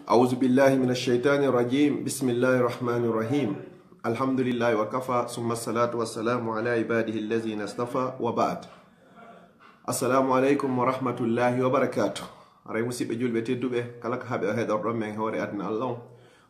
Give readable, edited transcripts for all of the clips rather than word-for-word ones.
أعوذ بالله من الشيطان الرجيم بسم الله الرحمن الرحيم الحمد لله وكفى ثم الصلاة والسلام على عباده الذين اصطفى وبعد السلام عليكم ورحمة الله وبركاته أرى مسيب جول بتدوبه كلك حب أهد الرب من هوري أدنى الله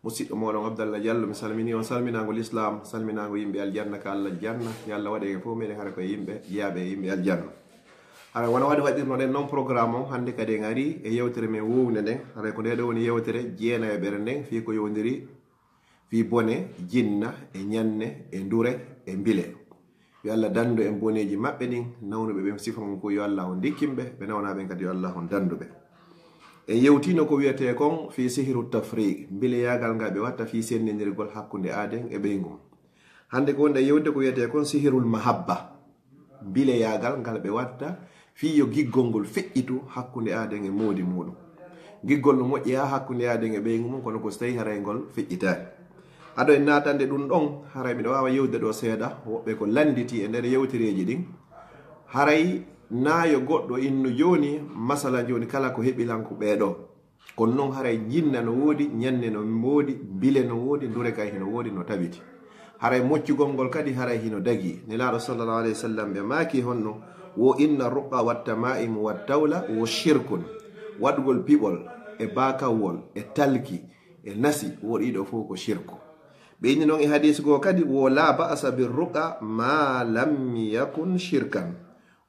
مسيب مولى عبد الله جل مسلمين وسلمنا على الإسلام سلمنا على يمبي الجنة كالله الجنة يلا ودي فومي نهارك يمبي يمبي الجنة ara wana wadi wadirno den non programme o hande kadi ngari e yewtere men wowne den ara ko ndedo woni yewtere jeena e beren fi ko yondiri fi bone jinna e nyanne e ndure e mbile yo Allah dando en boneji mabbe din nawno be sifam ko yo Allah on dikkimbe be nawna ben kadi yo Allah on dandube e yewtino ko wiete kon fi sihru tafriq mbile yagal ngabe watta fi sennendirgol hakkunde aden e beyngo hande ko nda yewde ko wiete kon sihrul mahabba mbile yagal ngal be watta fi yo giggolngol feƴƴitu hakkunde aden e moodi muɗum giggol no moƴƴi ha hakkunde aden e ɓeygu mum kono ko so tawi haray ngol feƴƴitani aɗo en natande ɗum ɗon haray miɗa wawa yewde ɗo seeɗa woɓɓe ko landiti e nder yewtereji ɗin haray nayo goɗɗo inno joni masala joni kala ko heɓilanko ɓeɗo kono noon haray jinna no woodi ñanne no woodi bile no woodi ndure kay hino woodi no tabiti haray moccugol ngol kadi haray hino dagi nelaɗo sallallahu alayhi wa sallam ɓe maaki honno wo inna ruqa wattama'im wattawla wo shirkun waɗugol piɓol e bakawol e talki e nasi woɗiɗo fof ko shirku ɓe inni noon e hadis go kadi wo la ba'sa bir ruqa ma lam yakun shirkan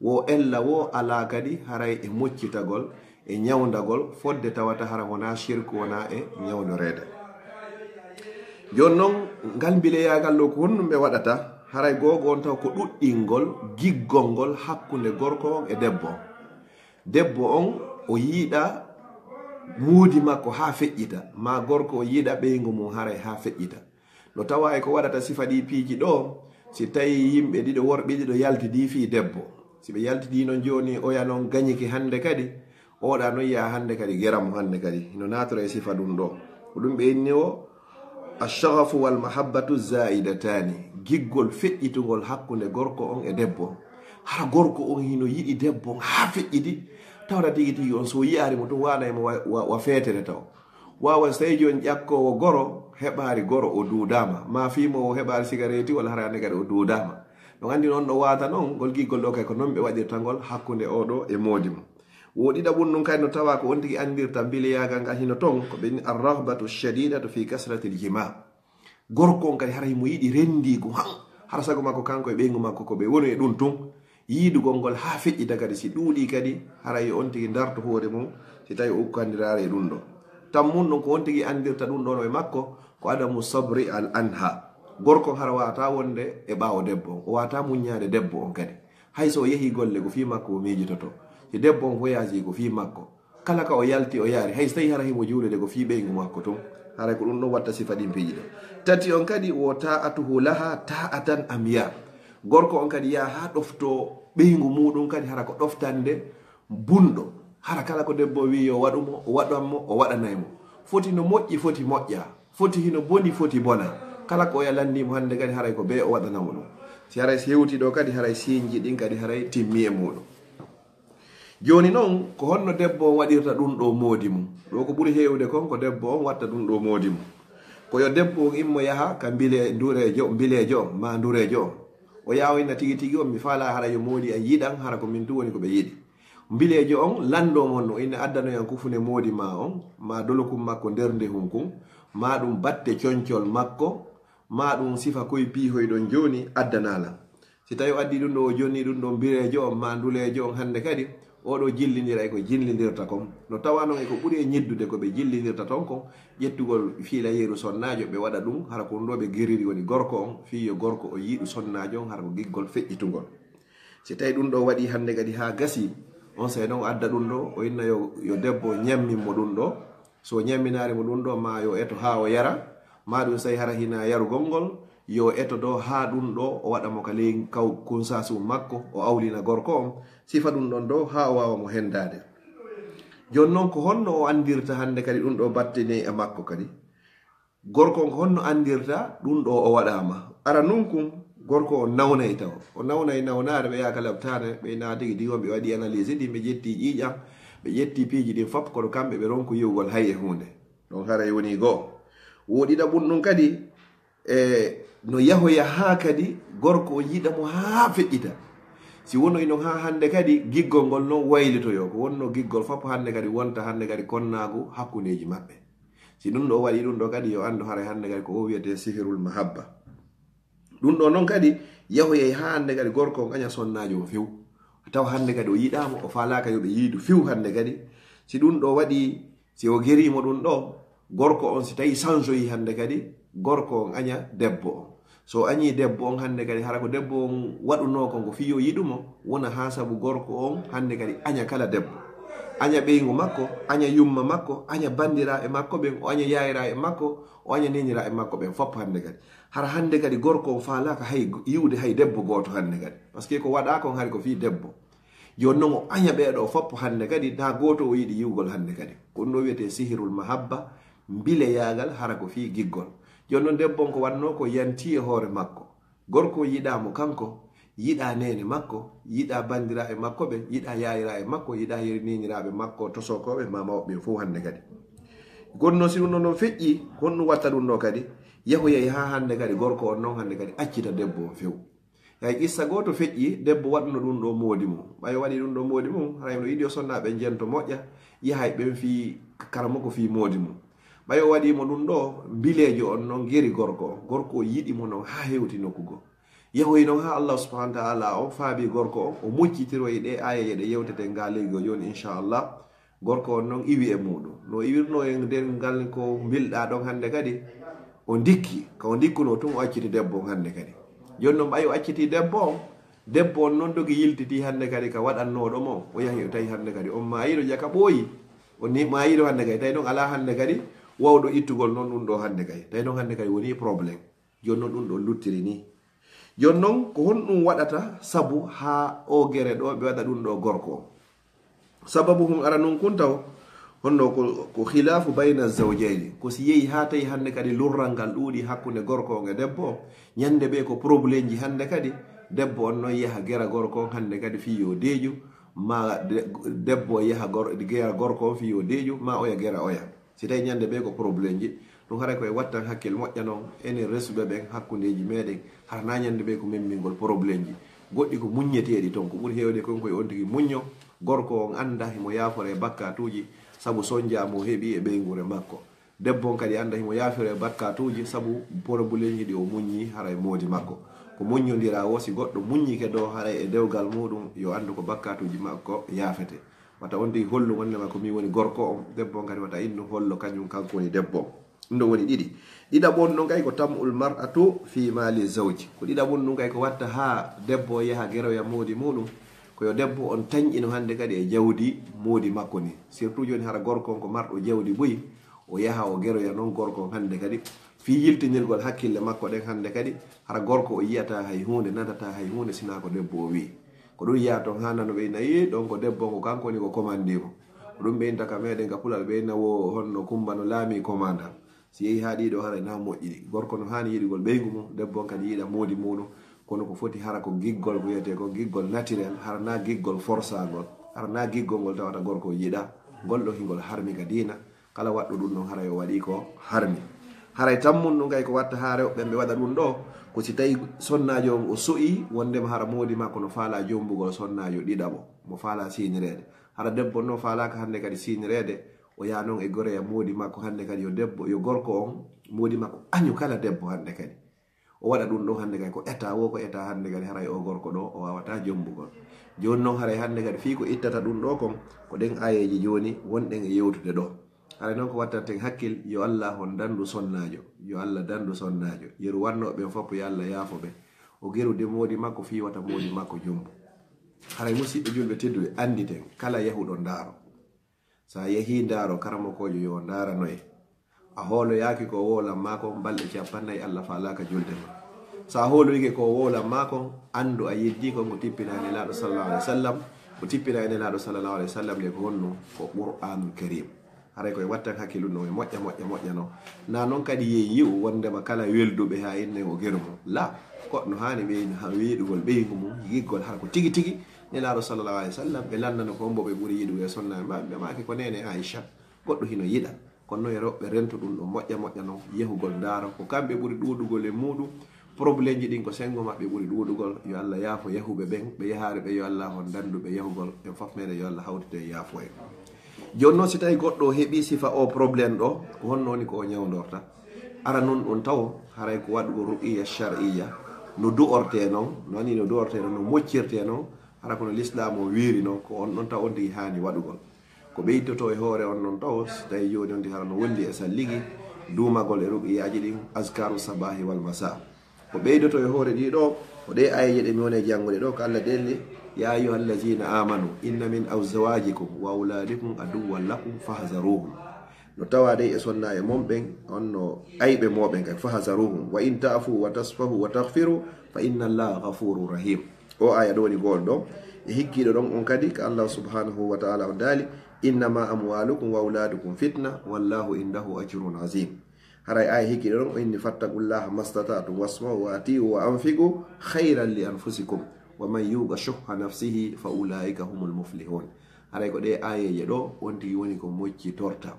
wo ella wo ala kadi haray e moccitagol e ñawdagol fodde tawata hara wona shirku wona e ñawdorede joni noon ngal mbileyagal ɗo ko honɗum ɓe waɗata haray gogo on taw ko ɗuɗɗingol giggol ngol hakkunde gorko on e debbo on o yiiɗa muudi makko ha feƴƴita ma gorko o yiiɗa ɓeygu mum haray ha feƴƴita no tawa e ko waɗata sifa ɗi piiji ɗo si tawi yimɓe ɗiɗo worɓe ɗiɗo yaltidi fi debbo si ɓe yaltidi noon joni oya noon gañiki hande kadi oɗa noon yiya hande kadi geram hande kadi no natora e sifa ɗum ɗo ko ɗum ɓe inni o ashagafu wal mahabbatu zaidatani giggol feƴƴitugol hakkunde gorko on e debbo hara gorko on hino yiɗi debbo on ha feƴƴidi tawta tigi tigi on so yiyari mo tum wanaymo wa fetere taw wawan so tawi joni ƴakkowo goro heɓari goro o duudama ma fimo o heɓari cigareti walla harande kadi o duudama ɗon andi noon ɗo wata noon gol giggol ɗo kay ko noon ɓe waɗirta ngol hakkunde oɗo e moodi mum woɗiɗa ɓum ɗum kadi no tawa ko on tigi andirta mbileyagal ngal hino ton ko ɓeni arrahbatu shadidatu fi kasrati ljima gorko on kadi hara himo yiɗi rendigo han hara sago makko kanko e ɓeygu makko ko ɓe woni e ɗum tun yiidugol ngol ha feƴƴita kadi si ɗuuɗi kadi haray on tigi darto hoore mum si tawi o ukkandirare e ɗum ɗo tan mum ɗon ko on tigi andirta ɗum ɗon e makko ko adamu sabri al anha gorko hara wata wonde e ɓawo debbo on o wata muññade debbo on kadi hay so o yeehi golle ko fi makko o miijitoto si debbo on voyage ko fi makko kala ka o yalti o yaari hay so tawi hara himo juulede ko fi ɓeygu makko tun haray ko ɗum ɗon watta sifa ɗin piiji ɗo tati on kadi wo ta'atuhu laha ta'atan amiya gorko on kadi yaha ha ɗofto ɓeygu muɗum kadi hara ko ɗoftande bunɗo hara kala ko debbo wi yo waɗumo o waɗanmo o waɗanaymo foti no moƴƴi foti moƴƴa foti hino boni foti bona kala ko o yalandimo hande kadi haray ko be o waɗanamo ɗum si haray si hewti ɗo kadi haray siñji ɗin kadi haray timmi e muɗum joni noon ko honno debbo on waɗirta ɗum ɗo moodi mum ɗo ko ɓuri hewde kon ko debbo on watta ɗum ɗo moodi mum ko yo debbo on immo yaha ka mbilejo on ma ndurejo on o yawina tigi tigi on mi faala hara yo moodi a yiɗan hara ko min du woni ko ɓe yiɗi mbilejo on lando mon no ina addanoyan kufune moodi ma on ma dolokum makko nder ndehum kum ma ɗum batte concol makko ma ɗum sifa koye piihoy ɗon joni addanala si tawi o addi ɗum ɗo o jonni ɗum ɗo mbirejo on ma ndulejo on hande kadi oɗo jillidira e ko jillidirta kon no tawa noon e ko ɓuuri e ñiddude ko ɓe jillidirta ton kon ƴettugol fiila yeeru sonnajo ɓe waɗa ɗum hara ko ɗum ɗo ɓe giriri woni gorko on fiyo gorko o yiiɗu sonnajo on hara ko giggol feƴƴitugol si tawi ɗum ɗo waɗi hande kadi ha gasi on say noon adda ɗum ɗo o inna yo debbo ñamminmo ɗum ɗo so ñamminarimo ɗum ɗo ma yo eto ha o yara ma ɗum say hara hina yarugol ngol yo eto ɗo ha ɗum ɗo o waɗamo ka ley kaw kunsasum makko o awlina gorko on sifa ɗum ɗon ɗo ha o wawa mo hendade joni noon ko honno o andirta hande kadi ɗum ɗo battene e makko kadi gorko on ko honno andirta ɗum ɗo o waɗama ara nun kum gorko o nawnay taw o nawnay nawnare ɓe yaka labtane ɓe na tigi diwon ɓe waɗi analyse ɗi ɓe ƴetti ƴiƴam ɓe ƴetti piiji ɗin fop kono kamɓe ɓe ronko yiwgol hay e hunde ɗon haray woni goo. woɗiɗa ɓum ɗum kadi no yahoya ha kadi gorko o yiɗa mo ha feƴƴita. si wono ino ha hande kadi giggol ngol noon waylitoyo ko wonno giggol fof hande kadi wonta hande kadi konnagu hakkundeji maɓɓe. si ɗum ɗo waɗi ɗum ɗo kadi yo andu haray hande kadi ko o wiyete sihirul mahabba. ɗum ɗo noon kadi yahoyay ha hande kadi gorko on aña sonnajo o few taw hande kadi o yiɗamo o falaka yoɓe yiidu few hande kadi. si ɗum ɗo waɗi si o gerimo ɗum ɗo gorko on si tawi sansoyi hande kadi gorko on aña debbo on. so añi debbo on hande kadi hara ko debbo on waɗuno ko ngo fiyo yiɗumo wona ha sabu gorko on hande kadi aña kala debbo, aña ɓeygu makko, aña yumma makko, aña bandira e makko ɓen, o aña yayira e makko, o aña nenira e makko ɓen fopp hande kadi. hara hande kadi gorko on falaka hay yiwde hay debbo goto hande kadi par ce que ko waɗa kon hari ko fi debbo. joni noon o aña ɓeeɗo fopp hande kadi na goto o yiɗi yiwgol hande kadi ko ɗum ɗo wiyete sihirul mahabba, mbileyagal hara ko fi giggol. joni noon debbo on ko wanno ko yanti e hoore makko, gorko yiɗamo kanko, yiɗa nene makko, yiɗa bandira e makko ɓe, yiɗa yayira e makko, yiɗa niniraɓe makko tosokoɓe ma mawɓe fof hande kadi. gonno si ɗum ɗo noon feƴƴi honɗum watta ɗum ɗo kadi yahoyay ha hande kadi gorko on noon hande kadi accita debbo on few. hay qissa goto feƴƴi debbo waɗno ɗum ɗo moodi mum, ɓay waɗi ɗum ɗo moodi mum hay no yiɗi o sonnaɓe jento moƴƴa yahay ɓen fi karamo ko fi moodi mum. ɓay o waɗimo ɗum ɗo mbilejo on noon geri gorko on, gorko o yiɗimo noon ha hewti nokkugo. yahoyi noon ha Allah subhanahu wa ta'ala o faabi gorko on o muccitiroyi ɗe ayaye ɗe yewtete ngaleygo joni inchallah. gorko on noon iwi e muɗum no iwirno e nder ngal ko bilɗa ɗon hande kadi o dikki ka o dikkuno tun o acciti debbo on hande kadi. joni noon ɓay o acciti debbo on noon dogi yiltiti hande kadi ka waɗannoɗo mo o yahi o tawi hande kadi on mayiɗo jaka ɓooyi o ni mayiɗo hande kadi tawi ɗon ala hande kadi wawɗo ittugol noon ɗum ɗo hande kadi tawi ɗon hande kadi woni probléme. joni noon ɗum ɗo luttiri ni. joni noon ko honɗum waɗata sabu ha o gere ɗo ɓe waɗa ɗum ɗo gorko on. sababu hum ara nun kun taw honno ko khilafu bayna zawjayni, ko si yehi ha tawi hande kadi lurral ngal ɗuuɗi hakkunde gorko on e debbo on ñande ɓe ko probléme ji hande kadi debbo on noon yaha gera gorko on hande kadi fiyo deeju ma debbo yaha gera gorko on fiyo deeju ma oya gera oya. si tawi ñande ɓe ko probléme ji ɗum haray koye wattan hakkille moƴƴa noon enen resuɓe ɓen hakkundeji meɗen harana ñande ɓe ko memmingol probléme ji goɗɗi ko muñeteɗi toon ko ɓuuri hewde kon koye on tigui muñño gorko on anda himo yafore e bakkatuji sabu sonjamo heeɓi e ɓeygure makko. debbo on kadi anda himo yafore e bakkatuji sabu probléme ji ɗi o muññi haray moodi makko. ko muññodira o si goɗɗo muññike ɗo haray e dewgal muɗum yo andu ko bakkatuji makko yaafete. wata on tigui hollu wonnema ko min woni gorko on, debbo on kadi wata innu hollo kañum kanko woni debbo on. ɗum ɗo woni ɗiɗi. ɗiɗaɓon ɗon kay ko tamul mar'atu fi mali zawji, ko ɗiɗaɓon ɗum kay ko watta ha debbo yaha geroya moodi muɗum koyo debbo on tañƴino hande kadi e jawdi moodi makko ni. surtout joni hara gorko on ko marɗo jawdi ɓoyi o yaha o geroya noon gorko on hande kadi fi yiltinirgol hakkille makko ɗen hande kadi hara gorko o yiyata hay hunde, natata hay hunde sina ko debbo o wi. ko ɗum yiya toon ha nano ɓe nayi ɗon ko debbo ko kanko ni ko commandimo. ko ɗum ɓeynta ka meɗen ka pulal ɓeyna wo honno kumba no laami commanda. si yehi ha ɗiɗo haray na moƴƴiɗi. gorko no hani yiɗigol ɓeygu mum, debbo on kadi yiɗa moodi muɗum kono ko foti hara ko giggol ko wiyete ko giggol naturel, hara na giggol forsagol, hara na giggol ngol tawata gorko yiɗa ngol ɗo hingol harmi ka dina. kala waɗɗo ɗum ɗon haray o waɗi ko harmi. haray tammun ɗum kay ko watta ha rewɓe ɓe waɗa ɗum ɗo ko si tawi sonnajo on o so'i wondema hara moodi makko no faala jombugol sonnajo ɗiɗaɓo mo faala sinirede. hara debbo no faalaka hande kadi sinirede o yaha noon e goreya moodi makko hande kadi yo debbo yo gorko on moodi makko añu kala debbo hande kadi o waɗa ɗum ɗon hande kadi ko état wo ko état hande kadi haray o gorko ɗo o wawata jombugol. joni noon haray hande kadi fi ko ittata ɗum ɗo kon ko ɗen ayeji joni wonɗen e yewtude ɗo. haray noon ko wattaten hakkil yo Allah on dandu sonnajo, yo Allah dandu sonnajo, yeru wannoɓe fof yo Allah yaafoɓe o gerude moodi makko fi wata moodi makko jombu. haray musidɓe julɓe tedduɓe anditen kala yahuɗo ndaaro, sa yehi ndaaro karamokojo yo ndaaranoye a hooloyaki ko wolan mako balɗe 50 Allah faalaka julde ma. sa hooloyike ko wolan mako andu a yeddi ko ngo tippinani laɗo sallallahu alaihi wasallam, ko tippinani laɗo sallallahu alaihi wasallam de ko honno ko qur'anul karim. haray koye wattan hakkillu no e moƴƴa no na noon kadi yeyi yi'u wondema kala welduɓe ha inne o gerumo la goɗɗo hani ɓeyno ha weeɗugol ɓeygu mum yiggol hara ko tigi tigi nelaɗo sallallahu alaihi wasallam ɓe landano ko hombo ɓe ɓuuri yiɗugo e sonnaɓe maɓe ɓe maki ko nene Aisha goɗɗo hino yiɗa honno e roɓɓe rento ɗum ɗo moƴƴa noon yehugol ndaara ko kamɓe ɓuri ɗuɗugol e muɗum probléme ji ɗin ko sengo maɓɓe ɓuri ɗuɗugol yo Allah yaafo yahuɓe ɓen ɓe yahaare ɓe yo Allah hon danduɓe yahugol en fof meɗen yo Allah hawtide e yaafo en joni noon si tawi goɗɗo heeɓi sifa o probléme ɗo ko honnoni ko o ñawdorta ara nun ɗum taw haray ko waɗugo ru'iya shar'iyya no du'orte noon no ani no du'orte noon no moccirte noon hara kono l'islam o wiiri noon ko on ɗon taw on tigi hani waɗugol ko ɓeydoto e hoore on noon taw so tawi joni on hara no wondi e salligi duumagol e ru'iyaji ɗin askaru sabahi wal masa ko ɓeydoto e hoore ɗiɗo ko ɗe ayeje ɗe mi woni janngude ɗo ko Allah delli ya ayuha allazina amanu inna min azwajikum wa auladikum aduwwan lakum fahzaruhum no tawa de e sonna e momɓen on no ayɓe moɓen kay fahzaruhum wa in ta'fu wa tasfahu wa taghfiru fa inna allaha ghafurur rahim o aya ɗo woni gol ɗo e hikkiɗo ɗon on kadi ko Allah subhanahu wa ta'ala on daali innama amwalukum wa auladukum fitna wallahu indahu ajrun azim haray aya hikkiɗo ɗon o inni fattaqullaha mastata'tum wasma'u wa atiu wa anfiqu khayran li anfusikum wa man yuqa shuhha nafsihi fa ulaika humul muflihun haray ko ɗe ayeje ɗo wonti woni ko moccitorta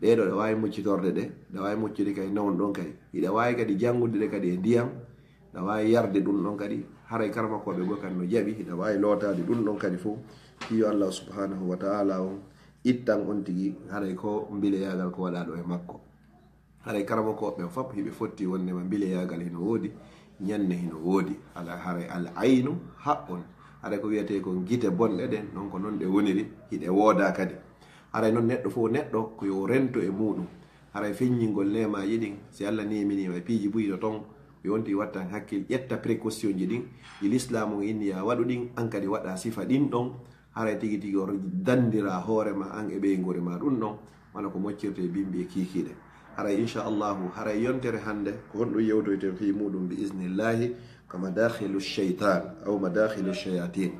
ɗeɗo ɗe wawi moccitorde ɗe wawi moccude kadi nawon ɗon kadi hiɗa wawi kadi jangude ɗe kadi e ndiyam ɗa wawi yarde ɗum ɗon kadi haray karmakoɓe go kadi no jaaɓi hiɗa wawi lotade ɗum ɗon kadi fo hiyo Allah subhanahu wa ta'ala on ittan on tigi haray ko bileyagal ko waɗa ɗo e makko haray karmakoɓe fop hiɓe fotti wonnema bileyagal hino woodi ñanne hino woodi ala haray al aynu haqqun haray ko wiyete ko gite bonɗe ɗen non ko non ɗe woniri hiɗe wooda kadi haray noon neɗɗo fof neɗɗo ko yo rento e muɗum haray feññingol nemaji ɗin si Allah neminima e piiji buyɗo ton yonti wattan hakkil ƴetta précaution ji ɗin i l'islam o inni ya waɗu ɗin an kadi waɗa sifa ɗin ɗon haray tigi tigi o dandira hoorema an e ɓeygore ma ɗum ɗon wona ko moccirte e bimbi e kikiɗe haray inchallahu haray yontere hande ko honɗum yewtoyten fi muɗum bi isnillahi ko madakhilu cheytan aw madakhilu cheyatin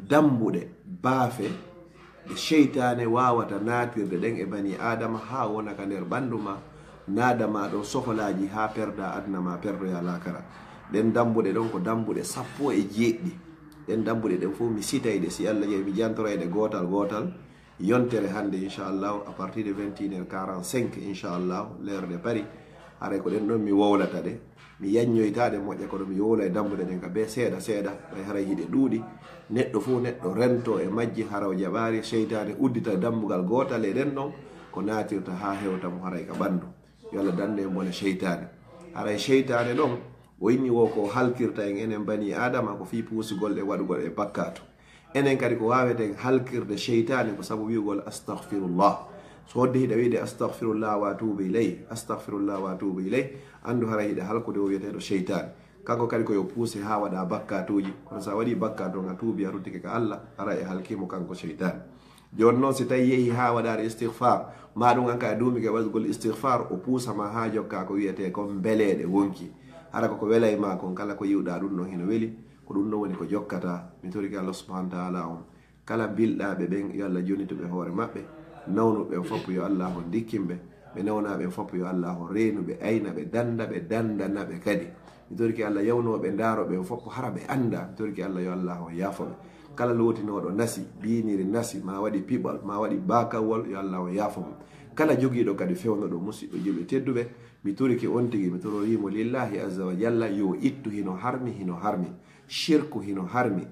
dambuɗe baafe ɗe cheytane wawata natirde ɗen e bani adama ha wona ka nder ɓandu ma nadama ɗon soholaji ha perda adna ma perdoya lakara ɗen dambuɗe ɗon ko dambuɗe 17 ɗen dambuɗe ɗen fof mi sitayde si Allah jaɓi mi jantorayde gotal gotal yontere hande inchallahu à partir de 21h45 inchallahu l'heure de Paris haray ko ɗen ɗon mi wowlata ɗe mi yaññoytaɗe moƴƴa koɗo mi wowla e dambuɗe ɗen ka be seeɗa seeɗa ɓay haray hiɗe ɗuuɗi neɗɗo fof neɗɗo rento e majji haraw jaɓari cheytane uddita dambugal gotal e ɗen ɗon ko natirta ha hewta mo haray ka ɓandu yo Allah dande e bone cheytane haray cheytane ɗon o inni wo ko halkirta en enen bani adama ko fi puusugol e waɗugol e bakkato enen kadi ko waweten halkirde cheytane ko sabu wiugol astaghfirullah so hodde hiɗa wiide astaghfirullah wa atubu ilay astaghfirullah wa atubu ilay andu haray hiɗa halkude o wiyeteɗo cheytane kanko kadi koyo puuse ha waɗa bakkatuji kono sa waɗi bakkato a tuubi a ruttike ka Allah ara e halkimo kanko cheytane joni noon si tawi yeehi ha waɗare istighfar maɗum anka e duumike waɗugol istighfar o puusama ha jokka ko wiyete kon beleɗe wonki hara koko welay ma kon kala ko yiwɗa ɗum ɗon hino weeli ko ɗum ɗon woni ko jokkata mi toriki Allah subhanahu wa ta'ala on kala bilɗaɓe ɓen yo Allah jonituɓe hoore maɓɓe nawnuɓe fof yo Allah on dikkinɓe ɓe nawnaɓe fof yo Allah on reenuɓe ayna ɓe danda ɓe dandanaɓe kadi mi toriki Allah yawnoɓe ndaroɓe fof hara ɓe anda mi toriki Allah yo Allah on yaafoɓe kala lotinoɗo nasi biniri nasi ma waɗi piɓal ma waɗi bakawol yo Allah o yaafomo kala jogiiɗo kadi fewnoɗo musidɗo julɓe tedduɓe mi turiki on tigi mi tororimo lillahi azza wa jalla yo ittu hino harmi shirku hino harmi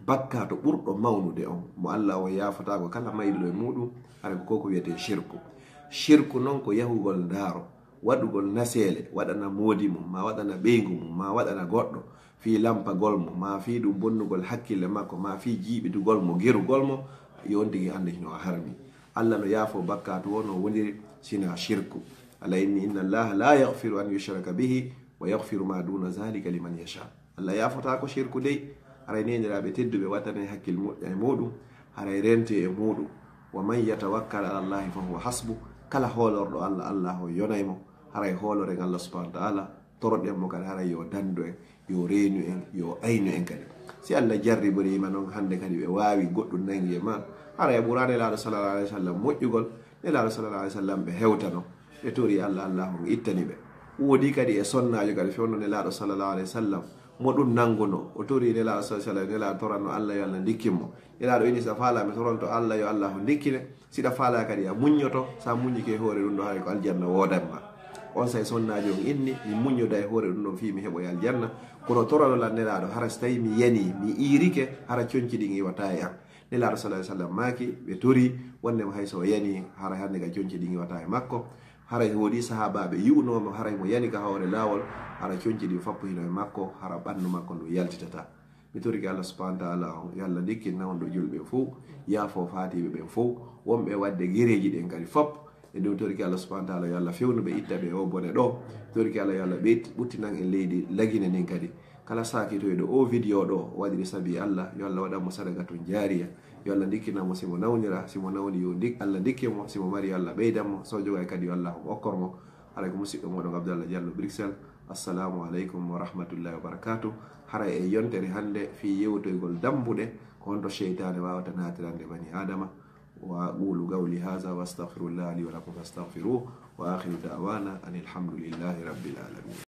bakka to ɓurɗo mawnude on mo Allah o yaafatago kala mayduɗo e muɗum hara ko wiyete shirku noon ko yahugol ndaaro waɗugol naseele waɗana moodi mum ma waɗana ɓeygu mum ma waɗana goɗɗo fi lampagol mo ma fi ɗum bonnugol hakkille makko ma fi jiiɓitugol mo gerugol mo yon tigi ande hino harmi Allah no yaafo bakkatu o no woniri sina shirku ala inni inna allaha la yaghfiru an yushraka bihi wa yaghfiru ma duna zalika liman yasha Allah yaafota ko shirku dey haray neniraɓe tedduɓe wattane hakkil moƴƴa e muɗum haray rente e muɗum wa man yatawakkal ala allahi fa huwa hasbu kala hoolorɗo Allah Allah o yonaymo haray hooloren Allah subhanahu wa ta'ala toroɗen mo kadi haray yo dandu en yo reenu en yo aynu en kadi si Allah jarriborima noon hande kadi ɓe wawi goɗɗum nangi e ma haray ɓurani nelaɗo sallallahu alayhi wa sallam moƴƴugol nelaɗo sallallahu alayhi wa sallam ɓe hewtano ɓe tori Allah Allah on ittani ɓe woodi kadi e sonnajo kadi fewno nelaɗo sallallahu alayhi wa sallam modun nanguno o tori nela sallallahu nela torano Allah yo Allah dikkimo ila do ini sa fala mi toronto Allah yo Allah dikkine sida fala kadi a muñoto sa muñi ke hore dum do hay ko aljanna wodanma on say sonnaji on inni mi muñoda e hore dum do fi mi hebo aljanna kono torano la nela do haras tay mi yani mi irike hara cionci dingi wata e am nela sallallahu alaihi wasallam maki be tori wonde mo hayso yani hara hande ga cionci dingi wata e makko hara wodi sahababe yu'noma hara mo yani ka hawre lawol hara cionci di fappo hino e makko hara bandu makko ndu yaltitata mi tori Allah subhanahu wa ta'ala yalla dikki nawndo julbe fu ya fo fatibe be fu wonbe wadde gereji den kali fop e dow tori Allah subhanahu wa ta'ala yalla fewnu be ittabe o bone do tori Allah yalla be buttinan en leydi lagine nin kadi kala saki to do o video do wadiri sabi Allah yo Allah wada mo sadaqatun jariya yo Allah dikkina mo simo nawnira simo nawni yo dik Allah dikkimo simo mari Allah beydamo so joga kadi yo Allah okkormo alaykum musiddo modon Abdallah Diallo Bruxelles. Assalamu alaikum wa rahmatullahi wa barakatuh. Hara e yontere hande fi yewtoygol dambude ko honto sheytane wawata natirande bani adama wa qulu qawli hadha wa astaghfirullah li wa lakum fastaghfiruhu wa akhiru da'wana anil hamdulillahi rabbil alamin.